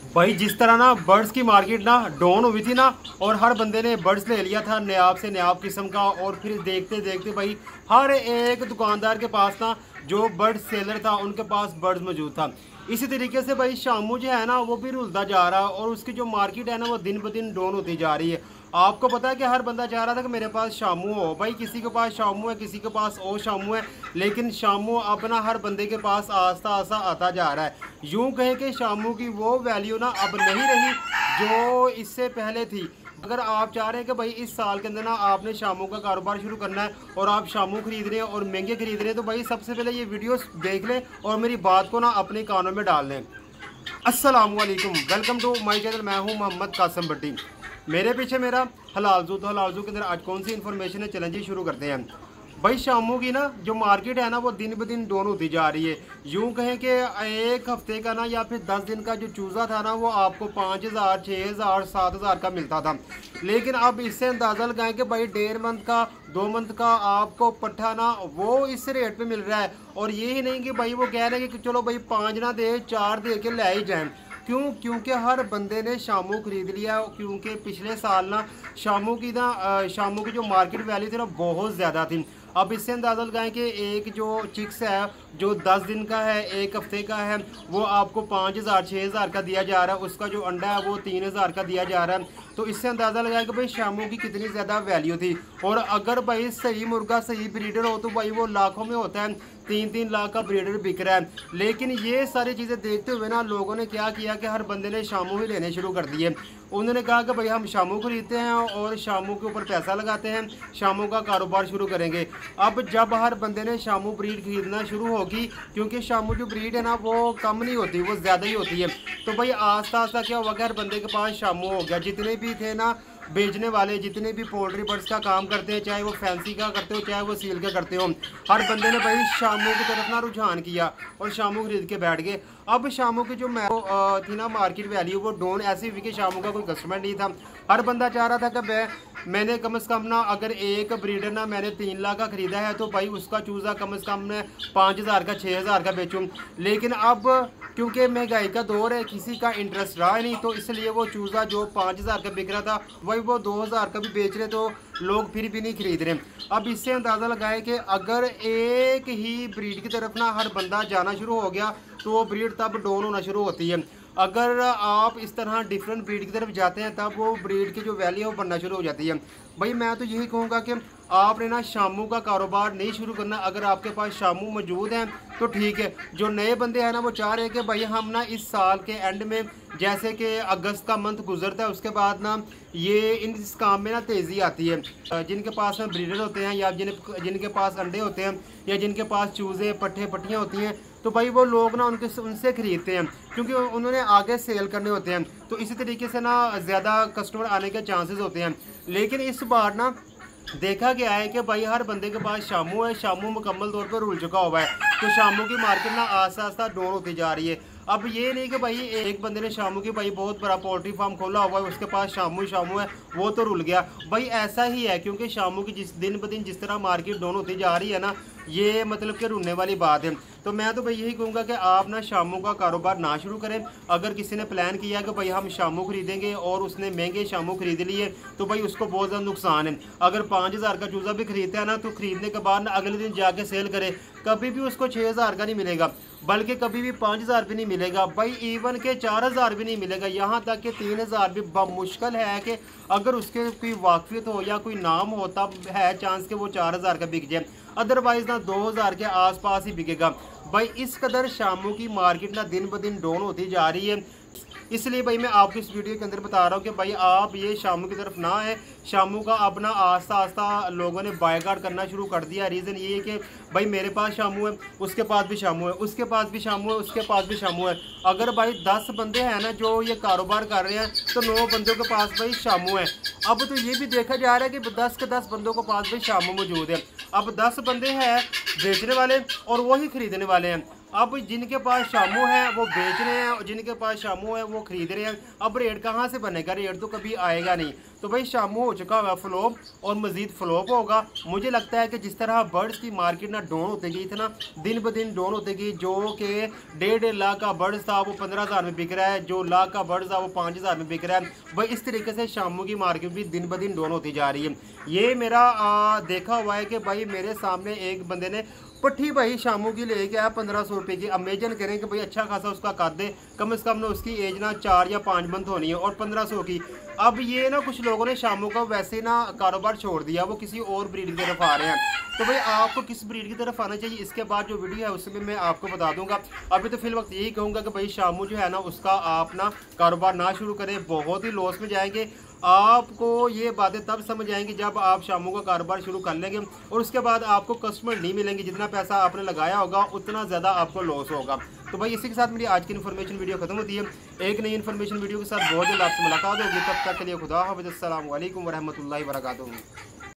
भाई जिस तरह ना बर्ड्स की मार्केट ना डाउन हुई थी ना, और हर बंदे ने बर्ड्स ले लिया था नायाब से नायाब किस्म का, और फिर देखते देखते भाई हर एक दुकानदार के पास ना जो बर्ड सेलर था उनके पास बर्ड्स मौजूद था। इसी तरीके से भाई शामू जो है ना वो भी रुलता जा रहा है, और उसकी जो मार्केट है ना वो दिन ब दिन डाउन होती जा रही है। आपको पता है कि हर बंदा चाह रहा था कि मेरे पास शामू हो, भाई किसी के पास शामू है, किसी के पास ओ शामू है, लेकिन शामू अपना हर बंदे के पास आस्ता आस्ता आता जा रहा है। यूं कहें कि शामू की वो वैल्यू ना अब नहीं रही जो इससे पहले थी। अगर आप चाह रहे हैं कि भाई इस साल के अंदर ना आपने शामू का कारोबार शुरू करना है और आप शामू खरीद रहे हैं और महंगे खरीद रहे हैं, तो भाई सबसे पहले ये वीडियो देख लें और मेरी बात को ना अपने कानों में डाल लें। अस्सलामुअलैकुम, वेलकम टू माय चैनल। मैं हूं मोहम्मद कासिम भट्टी, मेरे पीछे मेरा हलाल जू। तो हलाल जू के अंदर आज कौन सी इन्फॉर्मेशन है, चलें जी शुरू करते हैं। भाई शामू की ना जो मार्केट है ना वो दिन ब दिन डाउन होती जा रही है। यूं कहें कि एक हफ्ते का ना या फिर 10 दिन का जो चूज़ा था ना वो आपको 5000, 6000, 7000 का मिलता था, लेकिन अब इससे अंदाज़ा लगाएं कि भाई 1.5 मंथ का, 2 मंथ का आपको पट्ठा ना वो इस रेट पे मिल रहा है। और ये ही नहीं कि भाई वो कह रहे हैं कि चलो भाई 5 ना दे, 4 दे के ले ही जाएँ। क्यों? क्योंकि हर बंदे ने शामू खरीद लिया, क्योंकि पिछले साल ना शामू की जो मार्केट वैल्यू थी ना बहुत ज़्यादा थी। अब इससे अंदाज़ा लगाएं कि एक जो चिक्स है जो 10 दिन का है, एक हफ्ते का है, वो आपको 5000, 6000 का दिया जा रहा है। उसका जो अंडा है वो 3000 का दिया जा रहा है। तो इससे अंदाज़ा लगाएं कि भाई शामू की कितनी ज़्यादा वैल्यू थी। और अगर भाई सही मुर्गा, सही ब्रीडर हो तो भाई वो लाखों में होता है, 3-3 लाख का ब्रीडर बिक रहा है। लेकिन ये सारी चीज़ें देखते हुए ना लोगों ने क्या किया कि हर बंदे ने शामू ही लेने शुरू कर दिए। उन्होंने कहा कि भाई हम शामू खरीदते हैं और शामू के ऊपर पैसा लगाते हैं, शामू का कारोबार शुरू करेंगे। अब जब हर बंदे ने शामू ब्रीड खरीदना शुरू होगी, क्योंकि शामू जो ब्रीड है ना वो कम नहीं होती, वो ज़्यादा ही होती है, तो भाई आस्ता आस्ता क्या हुआ कि हर बंदे के पास शामू हो गया। जितने भी थे ना बेचने वाले, जितने भी पोल्ट्री बर्ड्स का काम करते हैं, चाहे वो फैंसी का करते हो चाहे वो सील का करते हो, हर बंदे ने भाई शामू की तरफ ना रुझान किया और शामू खरीद के बैठ गए। अब शामू की जो थी ना मार्केट वैल्यू वो डाउन ऐसी हुई कि शामू का कोई कस्टमर नहीं था। हर बंदा चाह रहा था कि मैंने कम से कम ना अगर एक ब्रीडर ना मैंने 3 लाख का ख़रीदा है तो भाई उसका चूज़ा कम से कम मैं 5000 का, 6000 का बेचूँ। लेकिन अब क्योंकि महंगाई का दौर है, किसी का इंटरेस्ट रहा नहीं, तो इसलिए वो चूज़ा जो 5000 का बिक रहा था वही वो 2000 का भी बेच रहे, तो लोग फिर भी नहीं खरीद रहे। अब इससे अंदाज़ा लगाए कि अगर एक ही ब्रीड की तरफ ना हर बंदा जाना शुरू हो गया तो वो ब्रीड तब डाउन होना शुरू होती है। अगर आप इस तरह डिफरेंट ब्रीड की तरफ जाते हैं तब वो ब्रीड की जो वैल्यू है वो बढ़ना शुरू हो जाती है। भाई मैं तो यही कहूँगा कि आपने ना शामू का कारोबार नहीं शुरू करना। अगर आपके पास शामू मौजूद हैं तो ठीक है, जो नए बंदे हैं ना वो चाह रहे हैं कि भाई हम ना इस साल के एंड में, जैसे कि अगस्त का मंथ गुजरता है उसके बाद ना ये इस काम में ना तेज़ी आती है। जिनके पास में ब्रीडर होते हैं या जिनके पास अंडे होते हैं या जिनके पास चूज़े, पट्ठे, पट्टियाँ होती हैं, तो भाई वो लोग ना उनसे ख़रीदते हैं क्योंकि उन्होंने आगे सेल करने होते हैं। तो इसी तरीके से ना ज़्यादा कस्टमर आने के चांसेस होते हैं। लेकिन इस बार ना देखा गया है कि भाई हर बंदे के पास शामू है, शामू मुकम्मल तौर पर रुल चुका हुआ है, तो शामू की मार्केट ना आस्ता आस्ता डाउन होती जा रही है। अब ये नहीं कि भाई एक बंदे ने शामू की भाई बहुत बड़ा पोल्ट्री फार्म खोला हुआ है, उसके पास शामू ही शामू है, वो तो रुल गया। भाई ऐसा ही है, क्योंकि शामू की दिन ब दिन जिस तरह मार्केट डाउन होती जा रही है ना, ये मतलब कि रुलने वाली बात है। तो मैं तो भाई यही कहूँगा कि आप ना शामू का कारोबार ना शुरू करें। अगर किसी ने प्लान किया कि भाई हम शामू खरीदेंगे और उसने महंगे शामू खरीद लिए तो भाई उसको बहुत ज़्यादा नुकसान है। अगर 5000 का चूज़ा भी खरीदता है ना तो खरीदने के बाद ना अगले दिन जाके सेल करे, कभी भी उसको 6000 का नहीं मिलेगा, बल्कि कभी भी 5000 भी नहीं मिलेगा, भाई इवन के 4000 भी नहीं मिलेगा, यहाँ तक कि 3000 भी मुश्किल है कि अगर उसके कोई वाकफियत हो या कोई नाम हो तब है चांस कि वो 4000 का बिक जाए, अदरवाइज ना 2000 के आसपास ही बिकेगा। भाई इस कदर शामू की मार्केट ना दिन ब दिन डाउन होती जा रही है। इसलिए भाई मैं आपको इस वीडियो के अंदर बता रहा हूँ कि भाई आप ये शामू की तरफ ना है। शामू का अपना आस्ता आस्ता लोगों ने बायकाट करना शुरू कर दिया। रीज़न ये है कि भाई मेरे पास शामू है, उसके पास भी शामू है, उसके पास भी शामू है, उसके पास भी शामू है। अगर भाई 10 बंदे हैं ना जो ये कारोबार कर रहे हैं तो 9 बंदों के पास भाई शामू है। अब तो ये भी देखा जा रहा है कि 10 के 10 बंदों के पास भाई शामू मौजूद है। अब 10 बंदे हैं बेचने वाले और वही खरीदने वाले हैं। अब जिनके पास शामू है वो बेच रहे हैं और जिनके पास शामू है वो खरीद रहे हैं। अब रेट कहाँ से बनेगा, रेट तो कभी आएगा नहीं। तो भाई शामू हो चुका हुआ फ्लॉप और मज़ीद फ्लॉप होगा। मुझे लगता है कि जिस तरह बर्ड्स की मार्केट ना डाउन होती गई थी ना, दिन ब दिन डाउन होती गई, जो कि 1.5 लाख का बर्ड्स था वो 15,000 में बिक रहा है, जो लाख का बर्ड्स था वो 5,000 में बिक रहा है। भाई इस तरीके से शामू की मार्केट भी दिन ब दिन डाउन होती जा रही है। ये मेरा देखा हुआ है कि भाई मेरे सामने एक बंदे ने पट्ठी भाई शामू की लेके आया 1500 रुपये की। इमेजिन करें कि भाई अच्छा खासा उसका कद है, कम से कम ना उसकी एज ना 4 या 5 मंथ होनी है और 1500 की। अब ये ना कुछ लोगों ने शामू का वैसे ना कारोबार छोड़ दिया, वो किसी और ब्रीड की तरफ आ रहे हैं। तो भाई आपको किस ब्रीड की तरफ आना चाहिए, इसके बाद जो वीडियो है उसमें मैं आपको बता दूंगा। अभी तो फिल वक्त यही कहूँगा कि भाई शामू जो है ना उसका आप ना कारोबार ना शुरू करें, बहुत ही लॉस में जाएंगे। आपको ये बातें तब समझ आएंगी जब आप शामू का कारोबार शुरू कर लेंगे और उसके बाद आपको कस्टमर नहीं मिलेंगे, जितना पैसा आपने लगाया होगा उतना ज़्यादा आपको लॉस होगा। तो भाई इसी के साथ मेरी आज की इन्फॉर्मेशन वीडियो खत्म होती है। एक नई इन्फॉर्मेशन वीडियो के साथ बहुत जल्द आपसे मुलाकात होगी। तब तक के लिए खुदा हाफ़िज़, अस्सलाम वालेकुम वरहमतुल्लाहि वबरकातुहू।